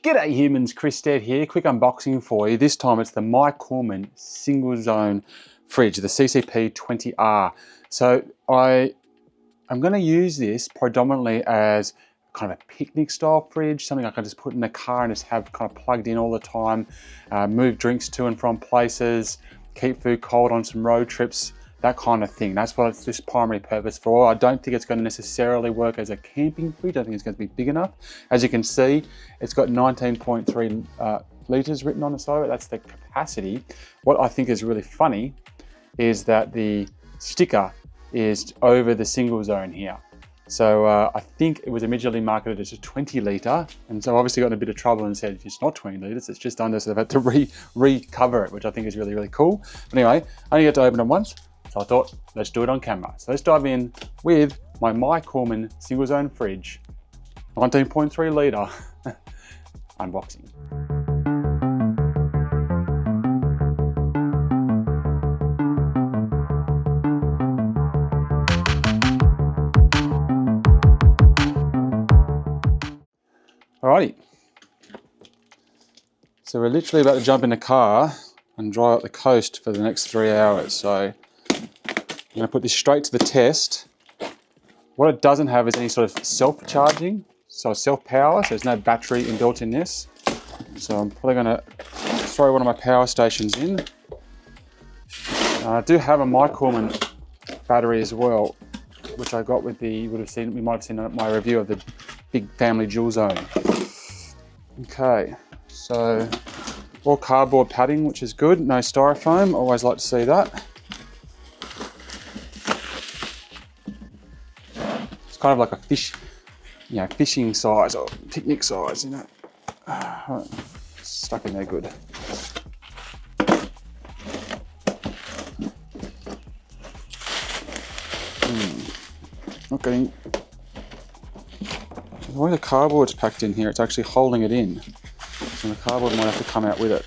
G'day humans, Chris Stead here. Quick unboxing for you. This time it's the Mike Coleman single zone fridge, the CCP20R. So I'm going to use this predominantly as kind of a picnic style fridge, something I can just put in the car and just have kind of plugged in all the time, move drinks to and from places, keep food cold on some road trips, that kind of thing. That's what it's this primary purpose for. I don't think it's going to necessarily work as a camping fridge. I think it's going to be big enough. As you can see, it's got 19.3 litres written on the side of it. That's the capacity. What I think is really funny is that the sticker is over the single zone here. So I think it was originally marketed as a 20 litre, and so obviously got in a bit of trouble and said it's not 20 litres, it's just under, so they've had to recover it, which I think is really, really cool. But anyway, I only get to open it once, so I thought, let's do it on camera. So let's dive in with my Mike Coleman single zone fridge, 19.3 litre unboxing. Alrighty, so we're literally about to jump in the car and drive up the coast for the next 3 hours. So I'm going to put this straight to the test. What it doesn't have is any sort of self-charging, so self-power, so there's no battery inbuilt in this. So I'm probably going to throw one of my power stations in. I do have a Mike Coleman battery as well, which I got with the, we might have seen my review of the big family dual zone. Okay, so all cardboard padding, which is good. No styrofoam, always like to see that. It's kind of like a fish, fishing size or picnic size, stuck in there good. Not getting. The way the cardboard's packed in here, it's actually holding it in. So the cardboard might have to come out with it.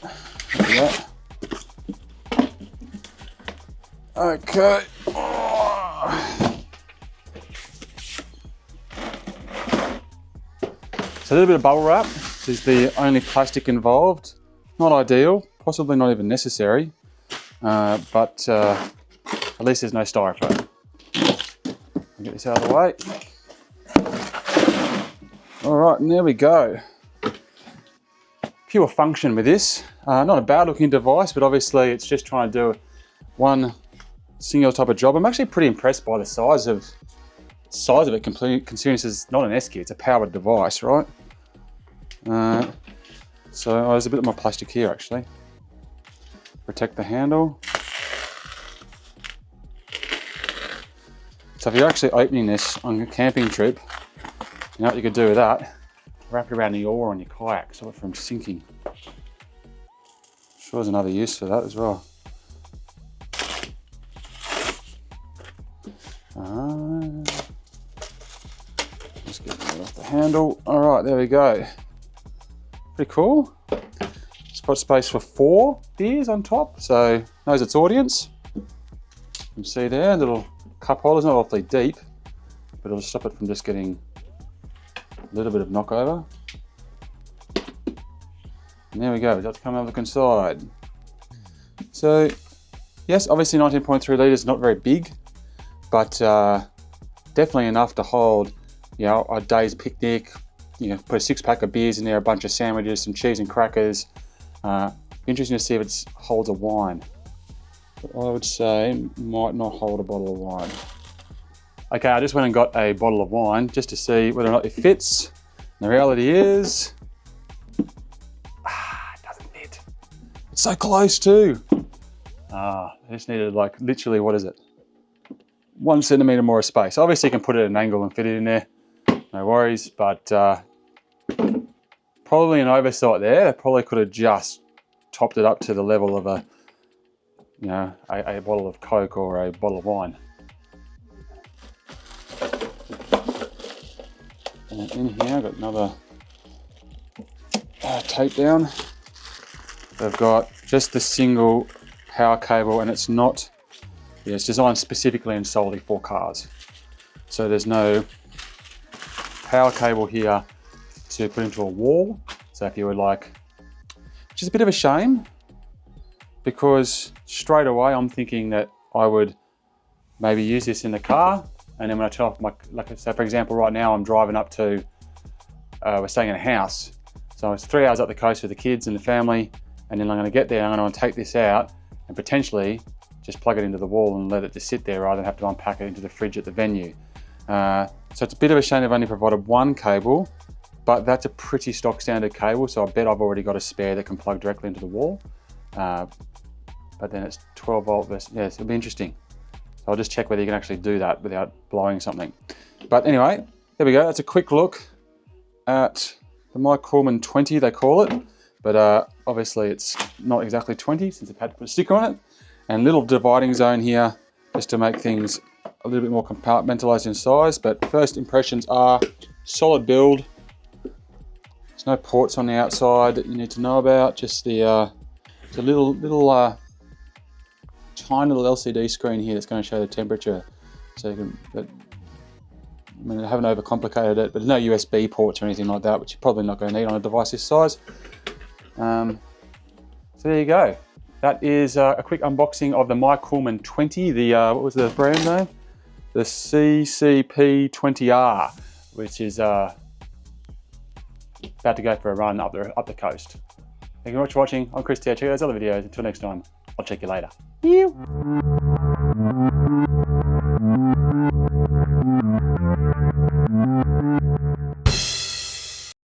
Okay. So a little bit of bubble wrap. This is the only plastic involved. Not ideal, possibly not even necessary, but at least there's no styrofoam. I'll get this out of the way. All right, and there we go. Pure function with this. Not a bad looking device, but obviously it's just trying to do one single type of job. I'm actually pretty impressed by the size of it, considering this is not an Esky, it's a powered device, right? So there's a bit more plastic here actually. Protect the handle. So if you're actually opening this on a camping trip, you know what you could do with that? Wrap it around the oar on your kayak, stop it from sinking. Sure, there's another use for that as well. Just get that off the handle. All right, there we go. Pretty cool. It's got space for 4 beers on top, so knows its audience. You can see there, little cup holder's not awfully deep, but it'll stop it from just getting a little bit of knockover. And there we go, that's come over the inside. So, yes, obviously 19.3 litres is not very big, but definitely enough to hold, a day's picnic. Put a 6-pack of beers in there, a bunch of sandwiches, some cheese and crackers. Interesting to see if it holds a wine. But I would say it might not hold a bottle of wine. Okay, I just went and got a bottle of wine just to see whether or not it fits. And the reality is, it doesn't fit. It's so close too. I just needed literally, what is it? 1 centimetre more of space. Obviously you can put it at an angle and fit it in there, no worries, but probably an oversight there. They probably could have just topped it up to the level of a bottle of Coke or a bottle of wine. And in here, I've got another tape down. They've got just the single power cable, and it's not, it's designed specifically and solely for cars. So there's no power cable here to put into a wall. So if you would like, which is a bit of a shame, because straight away I'm thinking that I would maybe use this in the car, and then when I turn off my, like, so for example, right now I'm driving up to, we're staying in a house, so it's 3 hours up the coast with the kids and the family, and then I'm going to get there, I'm going to take this out and potentially just plug it into the wall and let it just sit there rather than have to unpack it into the fridge at the venue. So it's a bit of a shame they've only provided one cable, but that's a pretty stock standard cable, so I bet I've already got a spare that can plug directly into the wall. But then it's 12 volt versus, yes, it'll be interesting. So I'll just check whether you can actually do that without blowing something. But anyway, there we go. That's a quick look at the Mike Coolman 20, they call it. But obviously it's not exactly 20 since I've had to put a sticker on it. And little dividing zone here just to make things a little bit more compartmentalized in size. But first impressions are solid build. There's no ports on the outside that you need to know about. Just the it's a little tiny little LCD screen here that's going to show the temperature. So you can, I mean, I haven't overcomplicated it, but there's no USB ports or anything like that, which you're probably not going to need on a device this size. So there you go. That is a quick unboxing of the Mike Coolman 20. The what was the brand name? The CCP20R, which is about to go for a run up the coast. Thank you very much for watching. I'm Chris T. Check out those other videos. Until next time, I'll check you later.